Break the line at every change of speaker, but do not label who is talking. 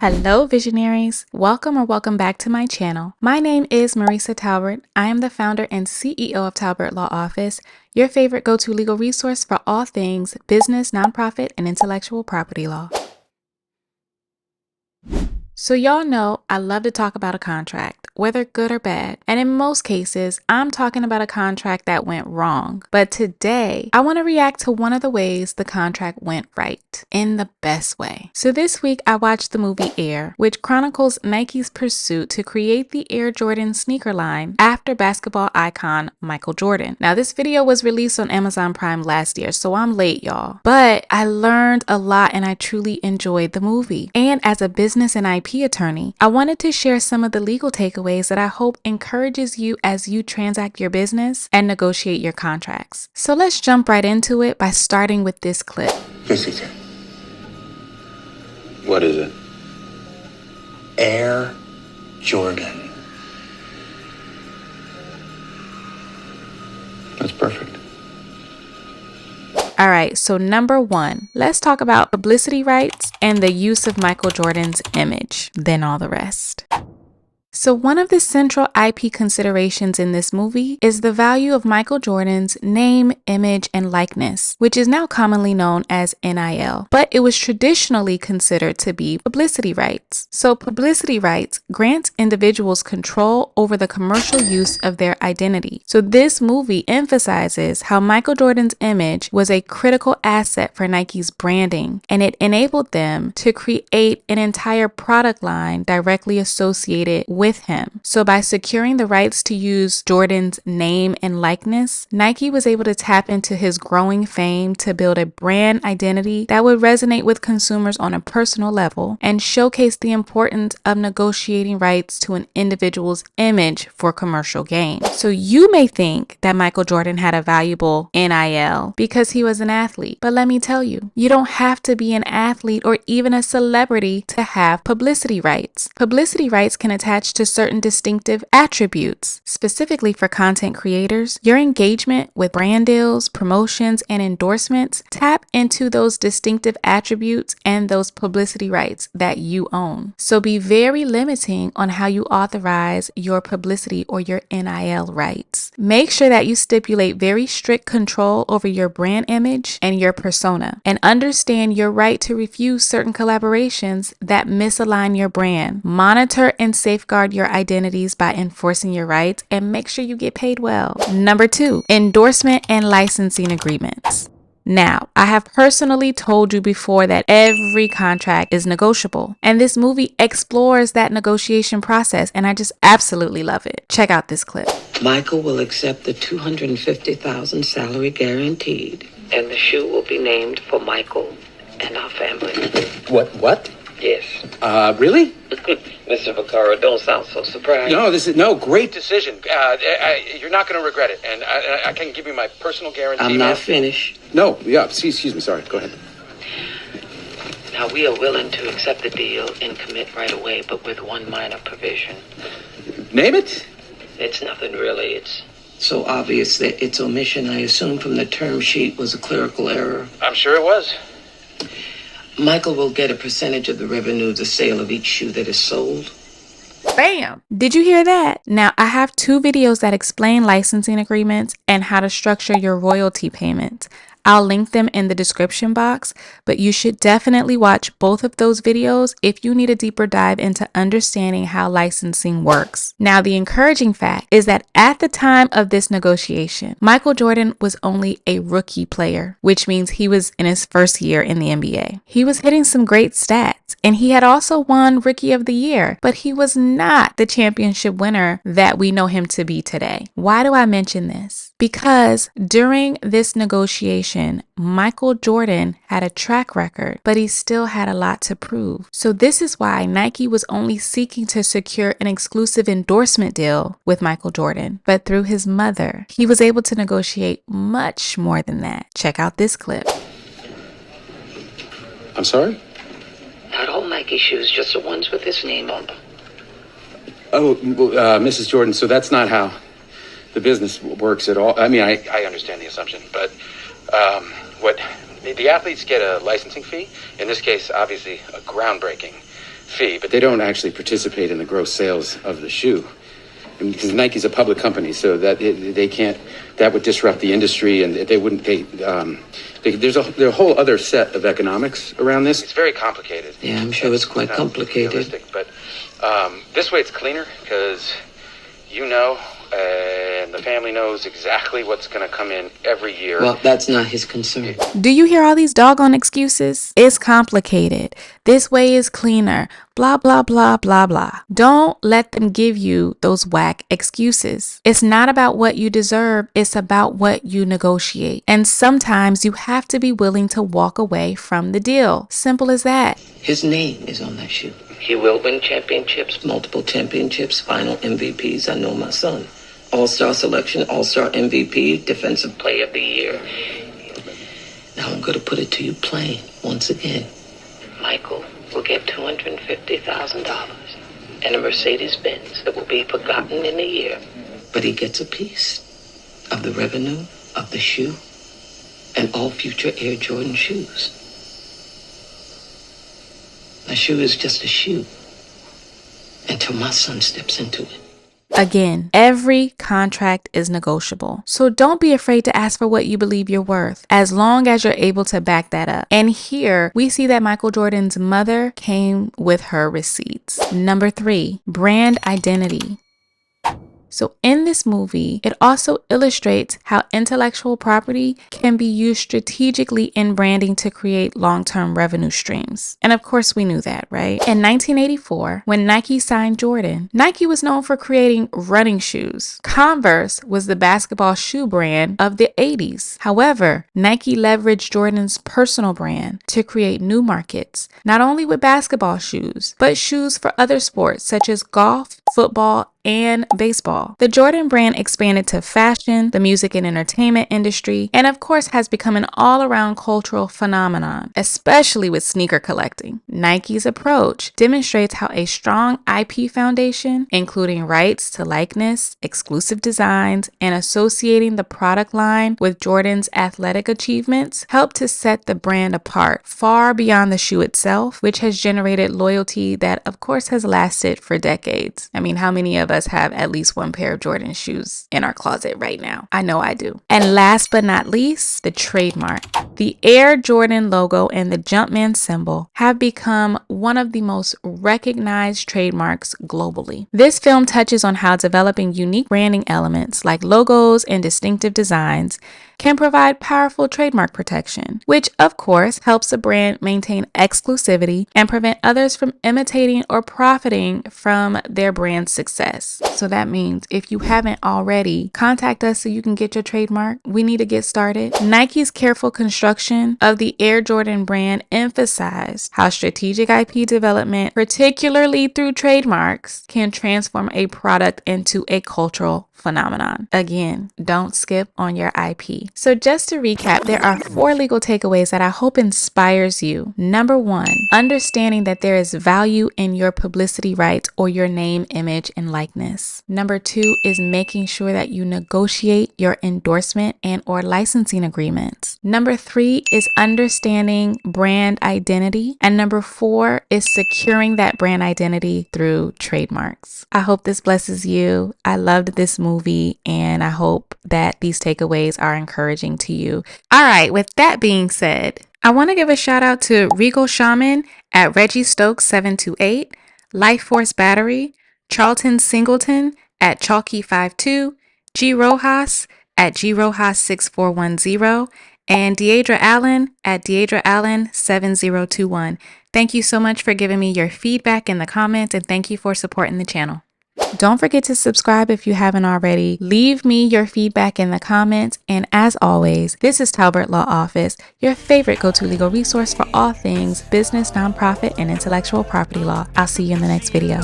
Hello visionaries, welcome back to my channel. My name is Marisa Talbert. I am the founder and CEO of Talbert Law Office, your favorite go-to legal resource for all things business, nonprofit, and intellectual property law. So y'all know I love to talk about a contract, whether good or bad. And in most cases, I'm talking about a contract that went wrong. But today, I want to react to one of the ways the contract went right, in the best way. So this week, I watched the movie Air, which chronicles Nike's pursuit to create the Air Jordan sneaker line after basketball icon Michael Jordan. Now, this video was released on Amazon Prime last year, so I'm late, y'all. But I learned a lot and I truly enjoyed the movie. And as a business and IP attorney, I wanted to share some of the legal takeaways that I hope encourages you as you transact your business and negotiate your contracts. So let's jump right into it by starting with this clip.
Yes, teacher.
What is it?
Air Jordan.
That's perfect.
All right, so number one, let's talk about publicity rights and the use of Michael Jordan's image, then all the rest. So one of the central IP considerations in this movie is the value of Michael Jordan's name, image, and likeness, which is now commonly known as NIL, but it was traditionally considered to be publicity rights. So publicity rights grants individuals control over the commercial use of their identity. So this movie emphasizes how Michael Jordan's image was a critical asset for Nike's branding, and it enabled them to create an entire product line directly associated with him. So by securing the rights to use Jordan's name and likeness, Nike was able to tap into his growing fame to build a brand identity that would resonate with consumers on a personal level and showcase the importance of negotiating rights to an individual's image for commercial gain. So you may think that Michael Jordan had a valuable NIL because he was an athlete, but let me tell you, you don't have to be an athlete or even a celebrity to have publicity rights. Publicity rights can attach to certain distinctive attributes. Specifically for content creators, your engagement with brand deals, promotions, and endorsements tap into those distinctive attributes and those publicity rights that you own. So be very limiting on how you authorize your publicity or your NIL rights. Make sure that you stipulate very strict control over your brand image and your persona, and understand your right to refuse certain collaborations that misalign your brand. Monitor and safeguard your identities by enforcing your rights, and make sure you get paid well. Number two, endorsement and licensing agreements. Now, I have personally told you before that every contract is negotiable, and this movie explores that negotiation process, and I just absolutely love it. Check out this clip.
Michael will accept the $250,000 salary guaranteed, and the shoe will be named for Michael and our family.
What?
Yes.
Really?
Mr. Vaccaro, don't sound so surprised.
No, great decision. You're not going to regret it, and I can give you my personal guarantee.
I'm not finished.
No, yeah, excuse me, sorry, go ahead.
Now, we are willing to accept the deal and commit right away, but with one minor provision.
Name it?
It's nothing really. It's so obvious that its omission, I assume, from the term sheet was a clerical error.
I'm sure it was.
Michael will get a percentage of the revenue of the sale of each shoe that is sold.
Bam! Did you hear that? Now, I have two videos that explain licensing agreements and how to structure your royalty payments. I'll link them in the description box, but you should definitely watch both of those videos if you need a deeper dive into understanding how licensing works. Now, the encouraging fact is that at the time of this negotiation, Michael Jordan was only a rookie player, which means he was in his first year in the NBA. He was hitting some great stats, and he had also won Rookie of the Year, but he was not the championship winner that we know him to be today. Why do I mention this? Because during this negotiation, Michael Jordan had a track record, but he still had a lot to prove. So this is why Nike was only seeking to secure an exclusive endorsement deal with Michael Jordan, but through his mother, he was able to negotiate much more than that. Check out this clip.
I'm sorry?
Not all Nike shoes, just the ones with his name on them.
Oh, Mrs. Jordan, so that's not how the business works at all. I mean, I understand the assumption, but what the athletes get a licensing fee. In this case, obviously, a groundbreaking fee, but they don't actually participate in the gross sales of the shoe. I mean, because Nike's a public company, so that they can't. That would disrupt the industry, and they wouldn't. There's a whole other set of economics around this. It's very complicated.
Yeah, I'm sure it's quite complicated.
But this way it's cleaner because and the family knows exactly what's going to come in every year.
Well, that's not his concern.
Do you hear all these doggone excuses? It's complicated. This way is cleaner. Blah, blah, blah, blah, blah. Don't let them give you those whack excuses. It's not about what you deserve. It's about what you negotiate. And sometimes you have to be willing to walk away from the deal. Simple as that.
His name is on that shoe. He will win championships, multiple championships, final MVPs. I know my son. All-Star selection, All-Star MVP, Defensive Player of the Year. Now I'm going to put it to you plain once again. Michael will get $250,000 and a Mercedes-Benz that will be forgotten in a year. But he gets a piece of the revenue of the shoe and all future Air Jordan shoes. A shoe is just a shoe until my son steps into it.
Again, every contract is negotiable. So don't be afraid to ask for what you believe you're worth, as long as you're able to back that up. And here we see that Michael Jordan's mother came with her receipts. Number 3, brand identity. So in this movie, it also illustrates how intellectual property can be used strategically in branding to create long-term revenue streams. And of course, we knew that, right? In 1984, when Nike signed Jordan, Nike was known for creating running shoes. Converse was the basketball shoe brand of the 80s. However, Nike leveraged Jordan's personal brand to create new markets, not only with basketball shoes, but shoes for other sports such as golf, football, and baseball. The Jordan brand expanded to fashion, the music and entertainment industry, and of course has become an all-around cultural phenomenon, especially with sneaker collecting. Nike's approach demonstrates how a strong IP foundation, including rights to likeness, exclusive designs, and associating the product line with Jordan's athletic achievements, helped to set the brand apart far beyond the shoe itself, which has generated loyalty that of course has lasted for decades. I mean, how many of us have at least one pair of Jordan shoes in our closet right now? I know I do. And last but not least, the trademark. The Air Jordan logo and the Jumpman symbol have become one of the most recognized trademarks globally. This film touches on how developing unique branding elements like logos and distinctive designs can provide powerful trademark protection, which of course helps a brand maintain exclusivity and prevent others from imitating or profiting from their brand's success. So that means if you haven't already, contact us so you can get your trademark. We need to get started. Nike's careful construction of the Air Jordan brand emphasized how strategic IP development, particularly through trademarks, can transform a product into a cultural phenomenon. Again, don't skip on your IP. So just to recap, there are 4 legal takeaways that I hope inspires you. Number 1, understanding that there is value in your publicity rights or your name, image, and likeness. Number 2 is making sure that you negotiate your endorsement and or licensing agreements. Number 3 is understanding brand identity. And number 4 is securing that brand identity through trademarks. I hope this blesses you. I loved this movie and I hope that these takeaways are encouraging to you. All right, with that being said, I want to give a shout out to Regal Shaman at Reggie Stokes 728, Life Force Battery, Charlton Singleton at Chalky52, G Rojas at G Rojas 6410, and Deidre Allen at Deidre Allen 7021. Thank you so much for giving me your feedback in the comments, and thank you for supporting the channel. Don't forget to subscribe if you haven't already. Leave me your feedback in the comments. And as always, this is Talbert Law Office, your favorite go-to legal resource for all things business, nonprofit, and intellectual property law. I'll see you in the next video.